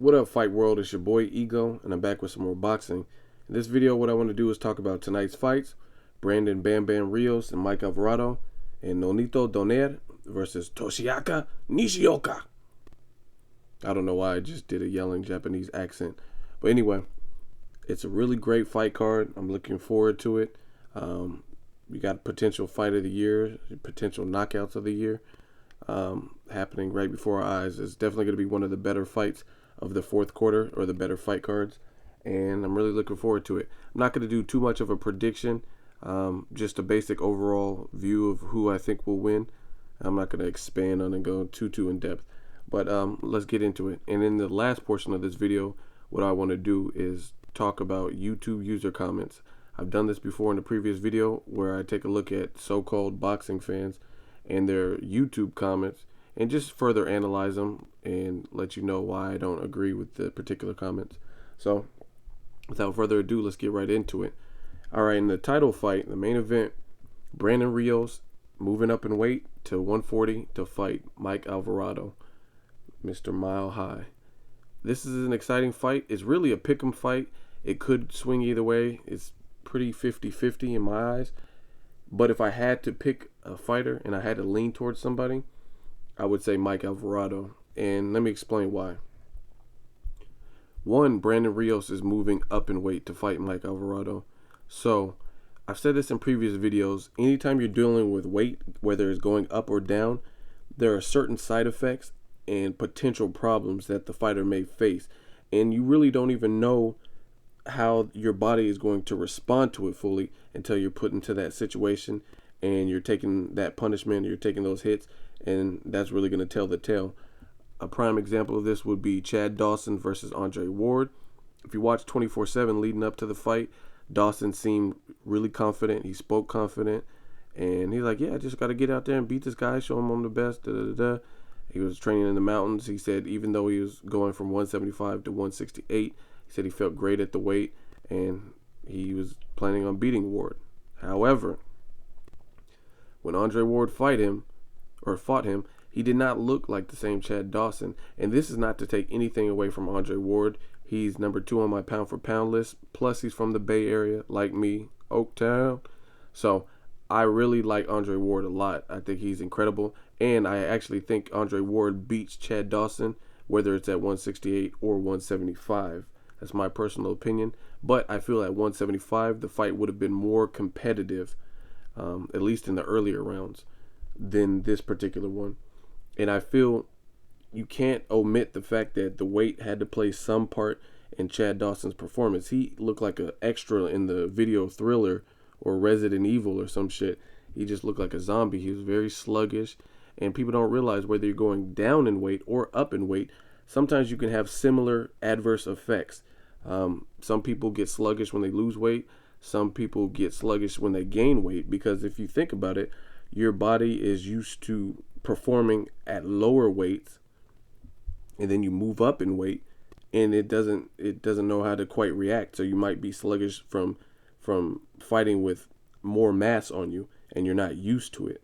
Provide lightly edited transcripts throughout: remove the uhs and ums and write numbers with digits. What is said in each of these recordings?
What up, Fight World? It's your boy Ego, and I'm back with some more boxing. In this video, what I want to do is talk about tonight's fights: Brandon Bam Bam Rios and Mike Alvarado, and Nonito Donaire versus Toshiaka Nishioka. I don't know why I just did a yelling Japanese accent, but anyway, it's a really great fight card. I'm looking forward to it. We got potential fight of the year, potential knockouts of the year happening right before our eyes. It's definitely going to be one of the better fights of the fourth quarter, or the better fight cards, and I'm really looking forward to it. I'm not going to do too much of a prediction, just a basic overall view of who I think will win. I'm not going to expand on and go too in depth, but let's get into it. And in the last portion of this video, what I want to do is talk about YouTube user comments. I've done this before in the previous video, where I take a look at so-called boxing fans and their YouTube comments and just further analyze them and let you know why I don't agree with the particular comments. So without further ado, let's get right into it. All right, in the title fight, the main event, Brandon Rios moving up in weight to 140 to fight Mike Alvarado, Mr. Mile High. This is an exciting fight. It's really a pick'em fight. It could swing either way. It's pretty 50-50 in my eyes. But if I had to pick a fighter and I had to lean towards somebody, I would say Mike Alvarado. And let me explain why. One, Brandon Rios is moving up in weight to fight Mike Alvarado. So I've said this in previous videos. Anytime you're dealing with weight, whether it's going up or down, there are certain side effects and potential problems that the fighter may face. And you really don't even know how your body is going to respond to it fully until you're put into that situation and you're taking that punishment, you're taking those hits, and that's really going to tell the tale. A prime example of this would be Chad Dawson versus Andre Ward. If you watch 24/7 leading up to the fight, Dawson seemed really confident. He spoke confident, and he's like, yeah, I just got to get out there and beat this guy, show him I'm the best, He was training in the mountains. He said even though he was going from 175 to 168, he said he felt great at the weight, and he was planning on beating Ward. However, when Andre Ward fought him, he did not look like the same Chad Dawson. And this is not to take anything away from Andre Ward. He's number 2 on my pound for pound list. Plus, he's from the Bay Area, like me, Oaktown. So I really like Andre Ward a lot. I think he's incredible. And I actually think Andre Ward beats Chad Dawson, whether it's at 168 or 175. That's my personal opinion. But I feel at 175, the fight would have been more competitive, at least in the earlier rounds, than this particular one. And I feel you can't omit the fact that the weight had to play some part in Chad Dawson's performance. He looked like an extra in the video Thriller or Resident Evil or some shit. He just looked like a zombie. He was very sluggish. And people don't realize whether you're going down in weight or up in weight, sometimes you can have similar adverse effects. Some people get sluggish when they lose weight. Some people get sluggish when they gain weight, because if you think about it, your body is used to performing at lower weights, and then you move up in weight, and it doesn't know how to quite react. So you might be sluggish from fighting with more mass on you, and you're not used to it.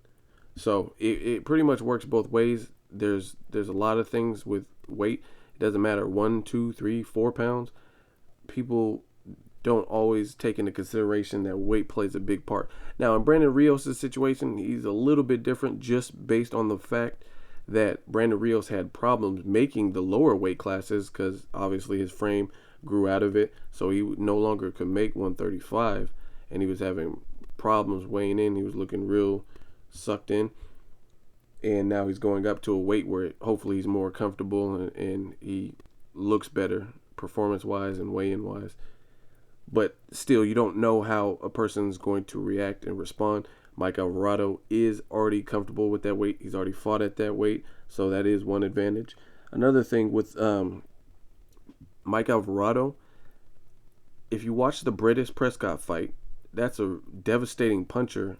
So it pretty much works both ways. There's a lot of things with weight. It doesn't matter 1, 2, 3, 4 pounds. People don't always take into consideration that weight plays a big part. Now, in Brandon Rios' situation, he's a little bit different, just based on the fact that Brandon Rios had problems making the lower weight classes, because obviously his frame grew out of it, so he no longer could make 135, and he was having problems weighing in. He was looking real sucked in, and now he's going up to a weight where hopefully he's more comfortable and he looks better performance-wise and weigh-in-wise. But still, you don't know how a person's going to react and respond. Mike Alvarado is already comfortable with that weight. He's already fought at that weight, so that is one advantage. Another thing with Mike Alvarado, if you watch the British Prescott fight, that's a devastating puncher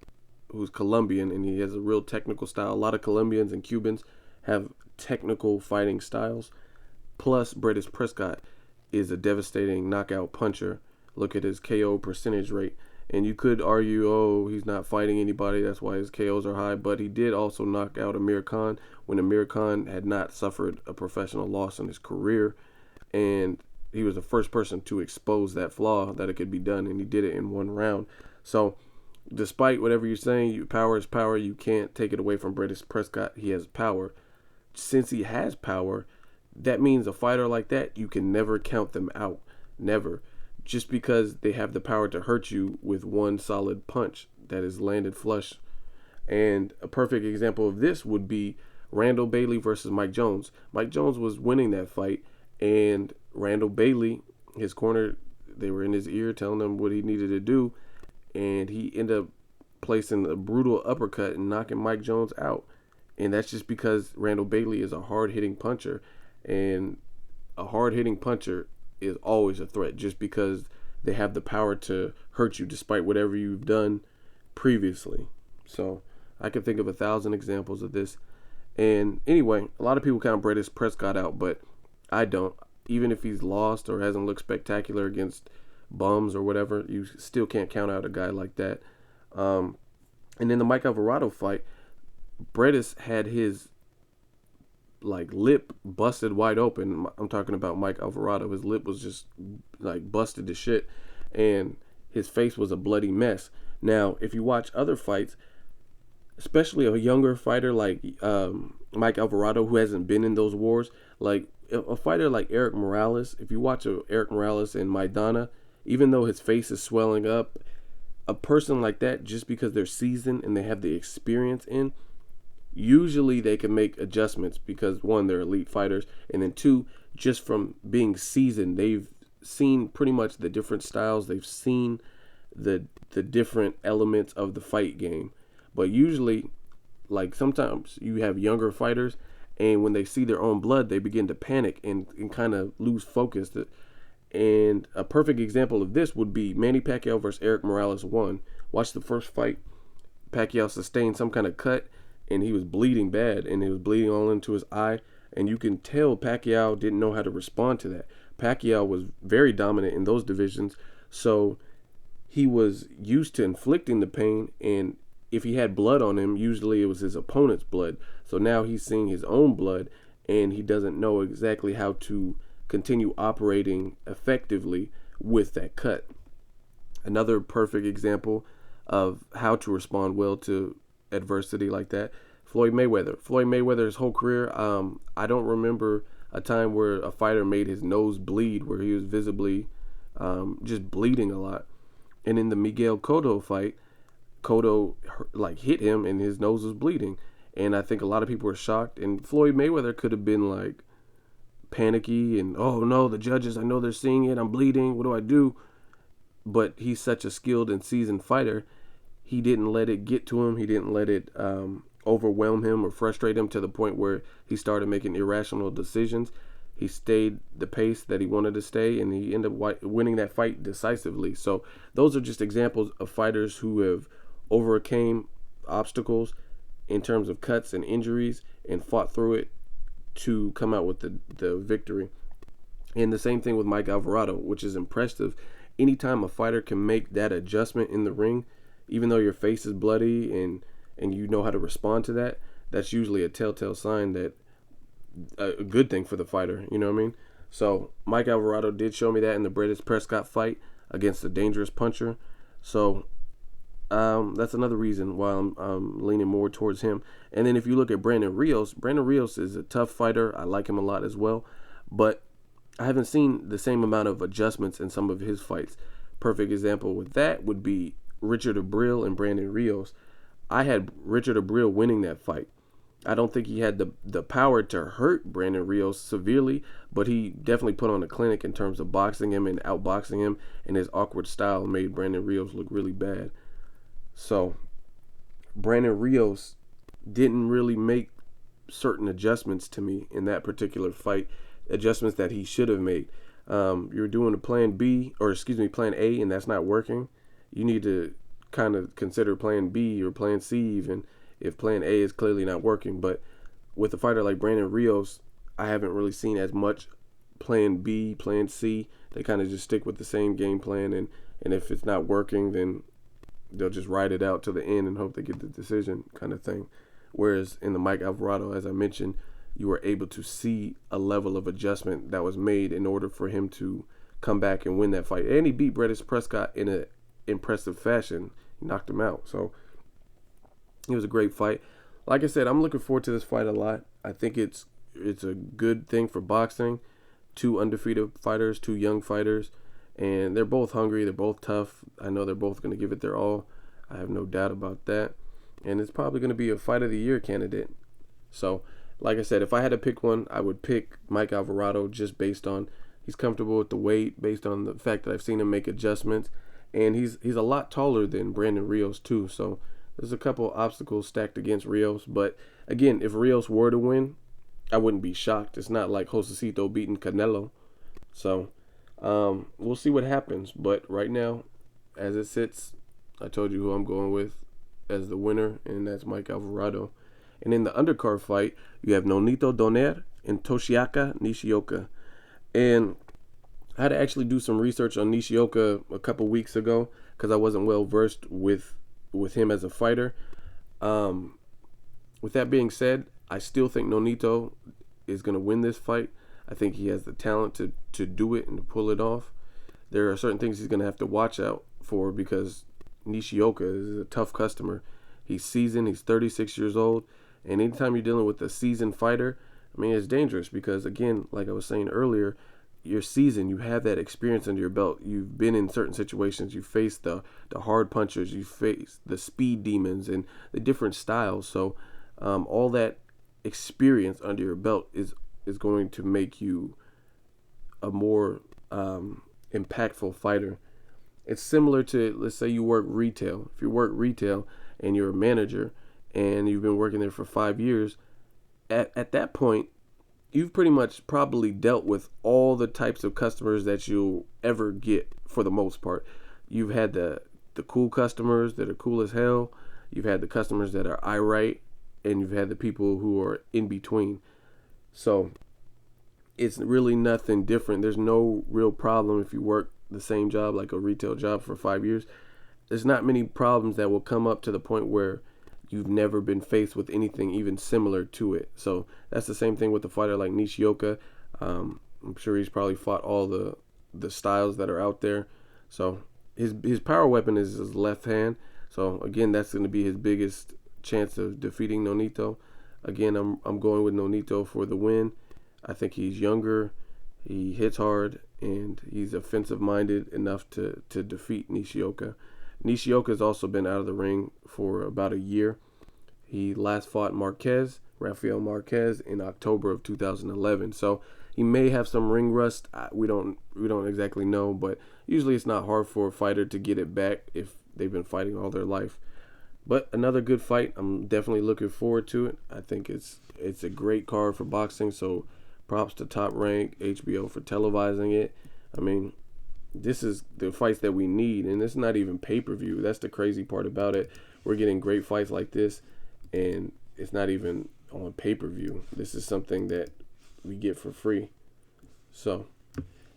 who's Colombian, and he has a real technical style. A lot of Colombians and Cubans have technical fighting styles. Plus, British Prescott is a devastating knockout puncher. Look at his KO percentage rate. And you could argue, oh, he's not fighting anybody, that's why his KOs are high. But he did also knock out Amir Khan when Amir Khan had not suffered a professional loss in his career. and he was the first person to expose that flaw that it could be done, and he did it in 1 round. So, despite whatever you're saying, power is power. You can't take it away from British Prescott. He has power. Since he has power, that means a fighter like that, you can never count them out. Never. Just because they have the power to hurt you with one solid punch that is landed flush. And a perfect example of this would be Randall Bailey versus Mike Jones. Mike Jones was winning that fight, and Randall Bailey, his corner, they were in his ear telling him what he needed to do, and he ended up placing a brutal uppercut and knocking Mike Jones out. And that's just because Randall Bailey is a hard-hitting puncher, and a hard-hitting puncher is always a threat just because they have the power to hurt you despite whatever you've done previously. So I can think of 1,000 examples of this. And anyway, a lot of people count British Prescott out, but I don't. Even if he's lost or hasn't looked spectacular against bums or whatever, you still can't count out a guy like that. And in the Mike Alvarado fight, British had his lip busted wide open. I'm talking about Mike Alvarado. His lip was just busted to shit, and his face was a bloody mess. Now, if you watch other fights, especially a younger fighter like Mike Alvarado, who hasn't been in those wars, like a fighter like Eric Morales, if you watch Eric Morales in Maidana, even though his face is swelling up, a person like that, just because they're seasoned and they have the experience in, usually they can make adjustments because, one, they're elite fighters, and then two, just from being seasoned, they've seen pretty much the different styles. They've seen the different elements of the fight game. But usually, sometimes you have younger fighters, and when they see their own blood, they begin to panic and kind of lose focus. And a perfect example of this would be Manny Pacquiao versus Eric Morales 1. Watch the first fight. Pacquiao sustained some kind of cut, and he was bleeding bad, and he was bleeding all into his eye. And you can tell Pacquiao didn't know how to respond to that. Pacquiao was very dominant in those divisions, so he was used to inflicting the pain, and if he had blood on him, usually it was his opponent's blood. So now he's seeing his own blood, and he doesn't know exactly how to continue operating effectively with that cut. Another perfect example of how to respond well to adversity like that, Floyd Mayweather. Floyd Mayweather's whole career, I don't remember a time where a fighter made his nose bleed, where he was visibly just bleeding a lot. And in the Miguel Cotto fight, Cotto hit him and his nose was bleeding. And I think a lot of people were shocked. And Floyd Mayweather could have been panicky and, oh no, the judges, I know they're seeing it, I'm bleeding, what do I do? But he's such a skilled and seasoned fighter. He didn't let it get to him. He didn't let it overwhelm him or frustrate him to the point where he started making irrational decisions. He stayed the pace that he wanted to stay, and he ended up winning that fight decisively. So those are just examples of fighters who have overcame obstacles in terms of cuts and injuries and fought through it to come out with the victory. And the same thing with Mike Alvarado, which is impressive. Anytime a fighter can make that adjustment in the ring, even though your face is bloody and you know how to respond to that, that's usually a telltale sign that a good thing for the fighter, you know what I mean? So Mike Alvarado did show me that in the British Prescott fight against a dangerous puncher. So that's another reason why I'm leaning more towards him. And then if you look at Brandon Rios is a tough fighter. I like him a lot as well, but I haven't seen the same amount of adjustments in some of his fights. Perfect example with that would be Richard Abril and Brandon Rios. I had Richard Abril winning that fight. I don't think he had the power to hurt Brandon Rios severely, but he definitely put on a clinic in terms of boxing him and outboxing him, and his awkward style made Brandon Rios look really bad. So Brandon Rios didn't really make certain adjustments to me in that particular fight, adjustments that he should have made. You're doing a plan A, and that's not working. You need to kind of consider plan B or plan C even if plan A is clearly not working. But with a fighter like Brandon Rios, I haven't really seen as much plan B, plan C. They kind of just stick with the same game plan, and if it's not working, then they'll just ride it out to the end and hope they get the decision kind of thing. Whereas in the Mike Alvarado, as I mentioned, you were able to see a level of adjustment that was made in order for him to come back and win that fight. And he beat Brettis Prescott in an impressive fashion. He knocked him out. So it was a great fight. Like I said, I'm looking forward to this fight a lot. I think it's a good thing for boxing. Two undefeated fighters, two young fighters, and they're both hungry. They're both tough. I know they're both going to give it their all. I have no doubt about that. And it's probably going to be a fight of the year candidate. So, like I said, if I had to pick one, I would pick Mike Alvarado, just based on he's comfortable with the weight, based on the fact that I've seen him make adjustments, and he's a lot taller than Brandon Rios too. So there's a couple obstacles stacked against Rios. But again, if Rios were to win, I wouldn't be shocked. It's not like Josecito beating Canelo. So we'll see what happens. But right now, as it sits, I told you who I'm going with as the winner, and that's Mike Alvarado. And in the undercard fight, you have Nonito Donaire and Toshiaka Nishioka. And I had to actually do some research on Nishioka a couple weeks ago because I wasn't well versed with him as a fighter. With that being said, I still think Nonito is going to win this fight. I think he has the talent to do it and to pull it off. There are certain things he's going to have to watch out for because Nishioka is a tough customer. He's seasoned. He's 36 years old. And anytime you're dealing with a seasoned fighter, I mean, it's dangerous because, again, like I was saying earlier, you're seasoned. You have that experience under your belt. You've been in certain situations. You faced the hard punchers. You faced the speed demons and the different styles. So all that experience under your belt is going to make you a more impactful fighter. It's similar to, let's say you work retail. If you work retail and you're a manager and you've been working there for 5 years, at that point, you've pretty much probably dealt with all the types of customers that you'll ever get for the most part. You've had the cool customers that are cool as hell. You've had the customers that are irate, and you've had the people who are in between. So it's really nothing different. There's no real problem if you work the same job, like a retail job, for 5 years. There's not many problems that will come up to the point where you've never been faced with anything even similar to it. So that's the same thing with a fighter like Nishioka. I'm sure he's probably fought all the styles that are out there. So his power weapon is his left hand. So again, that's going to be his biggest chance of defeating Nonito. Again, I'm going with Nonito for the win. I think he's younger, he hits hard, and he's offensive minded enough to defeat Nishioka. Nishioka has also been out of the ring for about a year. He last fought Rafael Marquez, in October of 2011. So he may have some ring rust. We don't exactly know, but usually it's not hard for a fighter to get it back if they've been fighting all their life. But another good fight. I'm definitely looking forward to it. I think it's a great card for boxing. So props to Top Rank, HBO for televising it. I mean, this is the fights that we need, and it's not even pay-per-view. That's the crazy part about it. We're getting great fights like this, and it's not even on pay-per-view. This is something that we get for free. So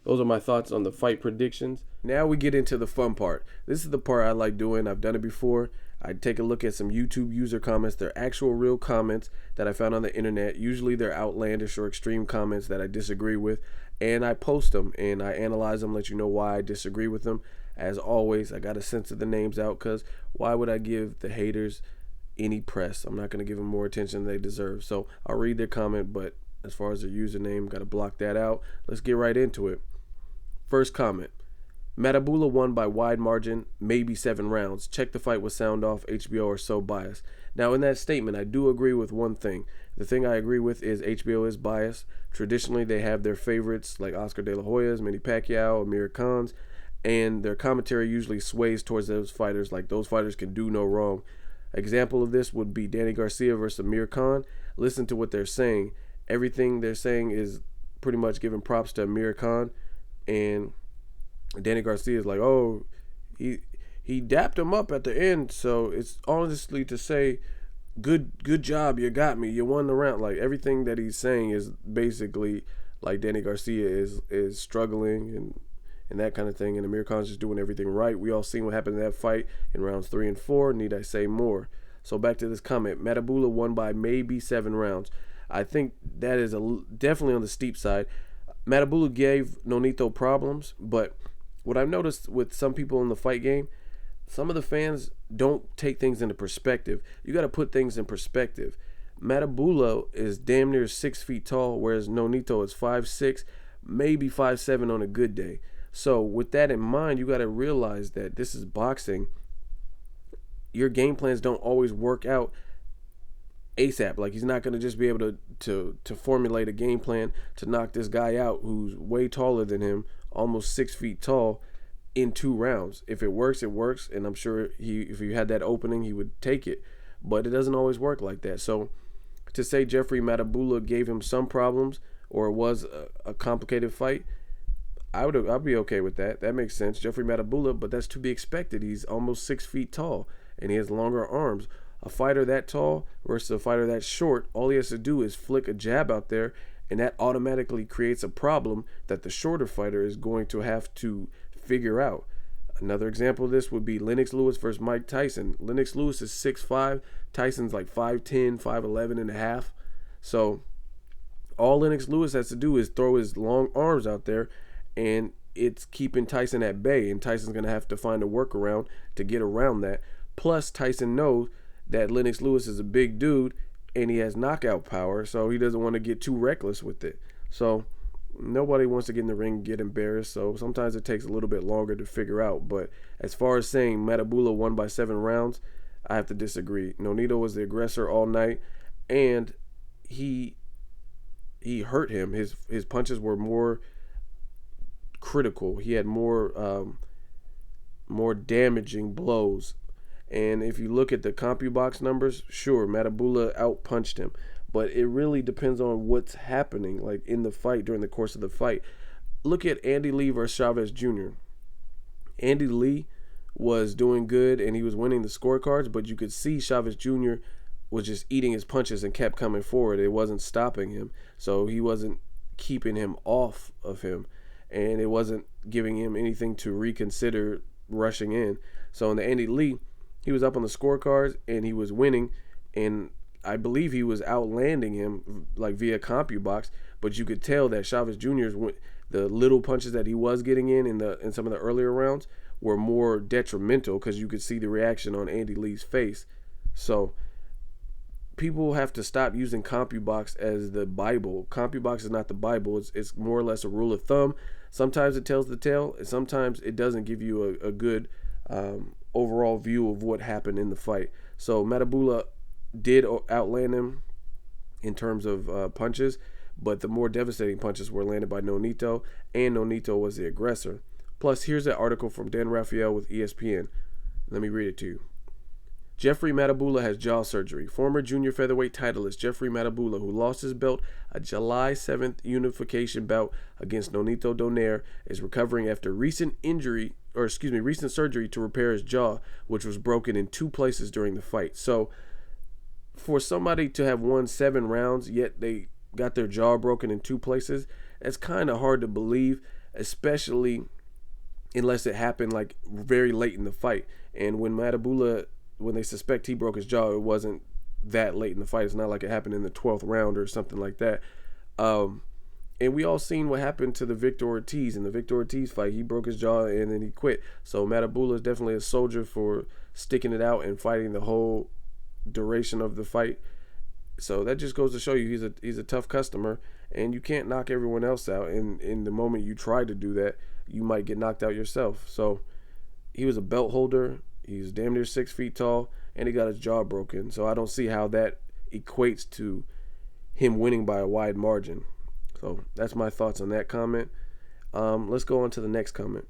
those are my thoughts on the fight predictions. Now we get into the fun part. This is the part I like doing. I've done it before. I take a look at some YouTube user comments. They're actual real comments that I found on the internet. Usually they're outlandish or extreme comments that I disagree with. And I post them and I analyze them, let you know why I disagree with them. As always, I got to censor the names out because why would I give the haters any press? I'm not going to give them more attention than they deserve. So I'll read their comment, but as far as their username, got to block that out. Let's get right into it. First comment. Matabula won by wide margin, maybe 7 rounds. Check the fight with sound off. HBO are so biased. Now, in that statement, I do agree with one thing. The thing I agree with is HBO is biased. Traditionally, they have their favorites like Oscar De La Hoya's, Manny Pacquiao, Amir Khan's, and their commentary usually sways towards those fighters, like those fighters can do no wrong. Example of this would be Danny Garcia versus Amir Khan. Listen to what they're saying. Everything they're saying is pretty much giving props to Amir Khan, and Danny Garcia is like, oh, he dapped him up at the end, so it's honestly to say, good job, you got me, you won the round. Like everything that he's saying is basically like Danny Garcia is struggling and that kind of thing, and Amir Khan's just doing everything right. We all seen what happened in that fight in rounds 3 and 4. Need I say more? So back to this comment. Matabula won by maybe 7 rounds. I think that is definitely on the steep side. Matabula gave Nonito problems, but what I've noticed with some people in the fight game, some of the fans don't take things into perspective. You got to put things in perspective. Matabula is damn near 6 feet tall, whereas Nonito is 5'6", maybe 5'7" on a good day. So with that in mind, you got to realize that this is boxing. Your game plans don't always work out ASAP. Like, he's not going to just be able to formulate a game plan to knock this guy out who's way taller than him, almost 6 feet tall, in 2 rounds. If it works, it works, and I'm sure if he had that opening, he would take it. But it doesn't always work like that. So to say Jeffrey Matabula gave him some problems or it was a complicated fight, I'd be okay with that. That makes sense. Jeffrey Matabula, but that's to be expected. He's almost 6 feet tall and he has longer arms. A fighter that tall versus a fighter that short, all he has to do is flick a jab out there, and that automatically creates a problem that the shorter fighter is going to have to figure out. Another example of this would be Lennox Lewis versus Mike Tyson. Lennox Lewis is 6'5", Tyson's like 5'10", 5'11 and a half. So all Lennox Lewis has to do is throw his long arms out there, and it's keeping Tyson at bay, and Tyson's going to have to find a workaround to get around that. Plus, Tyson knows that Lennox Lewis is a big dude and he has knockout power, so he doesn't want to get too reckless with it. So nobody wants to get in the ring and get embarrassed, so sometimes it takes a little bit longer to figure out. But as far as saying Matabula won by 7 rounds, I have to disagree. Nonito was the aggressor all night, and he hurt him. His punches were more critical. He had more damaging blows. And if you look at the CompuBox numbers, sure, Matabula outpunched him. But it really depends on what's happening, like in the fight, during the course of the fight. Look at Andy Lee versus Chavez Jr. Andy Lee was doing good and he was winning the scorecards, but you could see Chavez Jr. was just eating his punches and kept coming forward. It wasn't stopping him. So he wasn't keeping him off of him. And it wasn't giving him anything to reconsider rushing in. So in the Andy Lee, he was up on the scorecards and he was winning, and I believe he was outlanding him like via CompuBox, but you could tell that Chavez Jr.'s the little punches that he was getting in some of the earlier rounds were more detrimental because you could see the reaction on Andy Lee's face. So people have to stop using CompuBox as the Bible. CompuBox is not the Bible. It's more or less a rule of thumb. Sometimes it tells the tale, and sometimes it doesn't give you a good overall view of what happened in the fight. So Matabula did outland him in terms of punches, but the more devastating punches were landed by Nonito, and Nonito was the aggressor. Plus, here's an article from Dan Raphael with ESPN. Let me read it to you. Jeffrey Matabula has jaw surgery. Former junior featherweight titleist Jeffrey Matabula, who lost his belt a July 7th unification bout against Nonito Donaire, is recovering after recent surgery to repair his jaw, which was broken in 2 places during the fight. So for somebody to have won 7 rounds, yet they got their jaw broken in 2 places, that's kind of hard to believe, especially unless it happened like very late in the fight. And when they suspect he broke his jaw, it wasn't that late in the fight. It's not like it happened in the 12th round or something like that. And we all seen what happened to the Victor Ortiz. In the Victor Ortiz fight, he broke his jaw and then he quit. So Matabula is definitely a soldier for sticking it out and fighting the whole duration of the fight. So that just goes to show you he's a tough customer, and you can't knock everyone else out. And in the moment you try to do that, you might get knocked out yourself. So he was a belt holder. He's damn near 6 feet tall, and he got his jaw broken. So I don't see how that equates to him winning by a wide margin. So that's my thoughts on that comment. Let's go on to the next comment.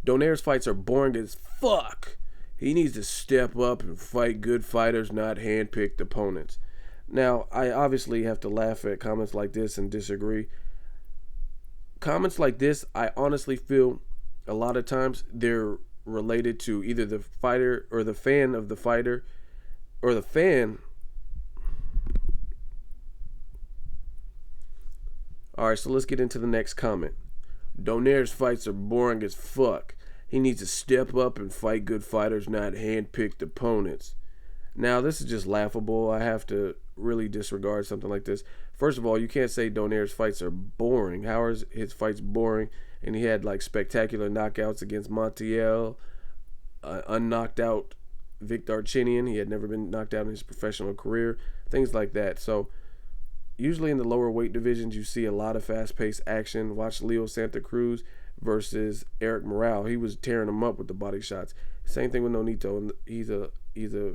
Donaire's fights are boring as fuck. He needs to step up and fight good fighters, not hand-picked opponents. Now, I obviously have to laugh at comments like this and disagree. Comments like this, I honestly feel a lot of times they're related to either the fighter or the fan of the fighter, or the fan. Alright, so let's get into the next comment. Donaire's fights are boring as fuck. He needs to step up and fight good fighters, not hand-picked opponents. Now, this is just laughable. I have to really disregard something like this. First of all, you can't say Donaire's fights are boring. How are his fights boring? And he had like spectacular knockouts against Montiel, unknocked out Victor Chinian. He had never been knocked out in his professional career, things like that. So usually in the lower weight divisions, you see a lot of fast-paced action. Watch Leo Santa Cruz versus Eric Morale. He was tearing him up with the body shots. Same thing with Nonito, and he's a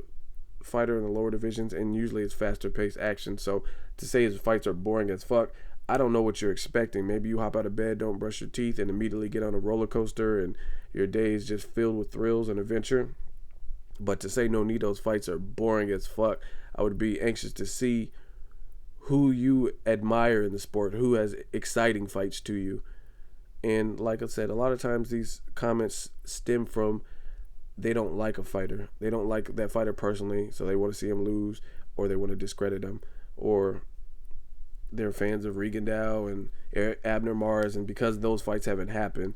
fighter in the lower divisions, and usually it's faster-paced action. So to say his fights are boring as fuck, I don't know what you're expecting. Maybe you hop out of bed, don't brush your teeth, and immediately get on a roller coaster, and your day is just filled with thrills and adventure. But to say Nonito's fights are boring as fuck, I would be anxious to see who you admire in the sport, who has exciting fights to you. And like I said, a lot of times these comments stem from they don't like a fighter. They don't like that fighter personally, so they want to see him lose, or they want to discredit him, or they're fans of Rigondeaux and Abner Mares, and because those fights haven't happened,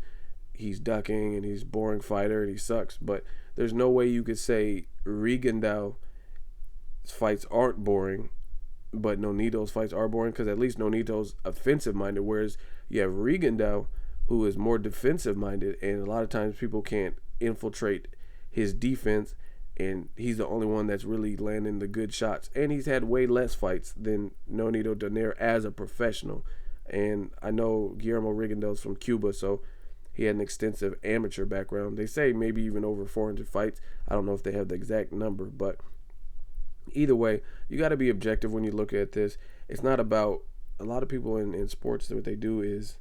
he's ducking and he's a boring fighter and he sucks. But there's no way you could say Rigondeaux's fights aren't boring, but Nonito's fights are boring, because at least Nonito's offensive minded, whereas you have Rigondeaux who is more defensive minded, and a lot of times people can't infiltrate his defense, and he's the only one that's really landing the good shots. And he's had way less fights than Nonito Donaire as a professional. And I know Guillermo Rigondeaux's from Cuba, so he had an extensive amateur background. They say maybe even over 400 fights. I don't know if they have the exact number, but either way, you got to be objective when you look at this. It's not about, a lot of people in sports, what they do is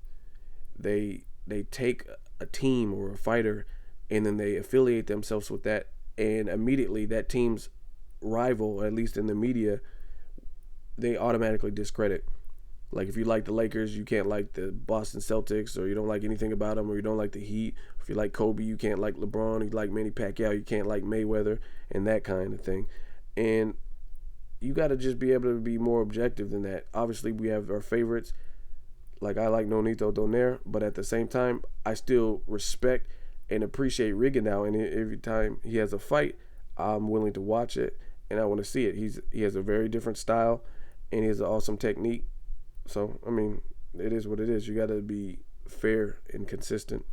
they take a team or a fighter and then they affiliate themselves with that, and immediately that team's rival, at least in the media, they automatically discredit. Like if you like the Lakers, you can't like the Boston Celtics, or you don't like anything about them, or you don't like the Heat. If you like Kobe, you can't like LeBron. If you like Manny Pacquiao, you can't like Mayweather, and that kind of thing. And you got to just be able to be more objective than that. Obviously, we have our favorites. Like I like Nonito Donaire, but at the same time, I still respect and appreciate Rigondeaux. And every time he has a fight, I'm willing to watch it, and I want to see it. He has a very different style, and he has an awesome technique. So, I mean, it is what it is. You got to be fair and consistent.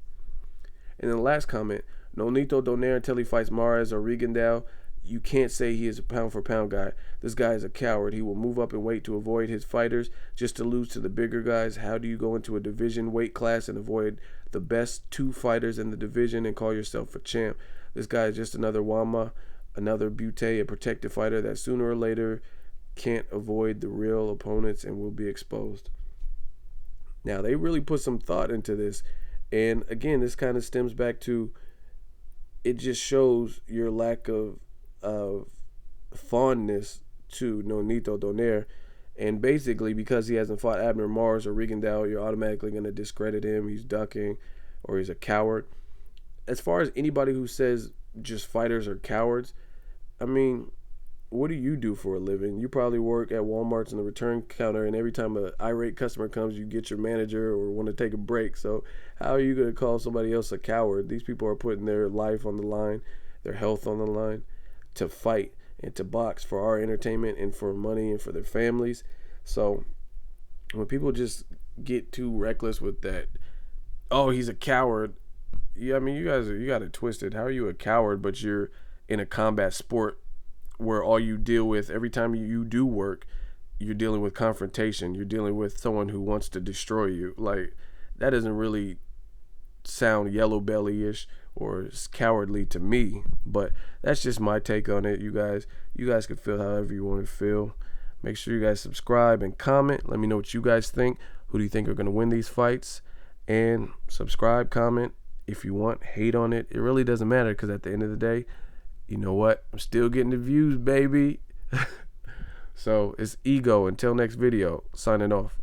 And then the last comment, Nonito Donaire until he fights Mares or Rigondeaux, you can't say he is a pound-for-pound guy. This guy is a coward. He will move up in weight to avoid his fighters just to lose to the bigger guys. How do you go into a division weight class and avoid the best two fighters in the division and call yourself a champ? This guy is just another Wama, another Butte, a protected fighter that sooner or later can't avoid the real opponents and will be exposed. Now, they really put some thought into this. And again, this kind of stems back to, it just shows your lack of fondness to Nonito Donaire. And basically, because he hasn't fought Abner Mares or Rigondeaux, you're automatically going to discredit him. He's ducking, or he's a coward. As far as anybody who says just fighters are cowards, I mean, what do you do for a living? You probably work at Walmart's in the return counter, and every time an irate customer comes, you get your manager or want to take a break. So how are you going to call somebody else a coward? These people are putting their life on the line, their health on the line, to fight and to box for our entertainment and for money and for their families. So when people just get too reckless with that, oh, he's a coward. Yeah, I mean, you got it twisted. How are you a coward, but you're in a combat sport where all you deal with, every time you do work, you're dealing with confrontation. You're dealing with someone who wants to destroy you. Like, that doesn't really sound yellow belly-ish or cowardly to me, but that's just my take on it. You guys can feel however you want to feel. Make sure you guys subscribe and comment. Let me know what you guys think. Who do you think are going to win these fights? And subscribe, comment if you want. Hate on it. It really doesn't matter, because at the end of the day, you know what? I'm still getting the views, baby. So it's ego. Until next video, signing off.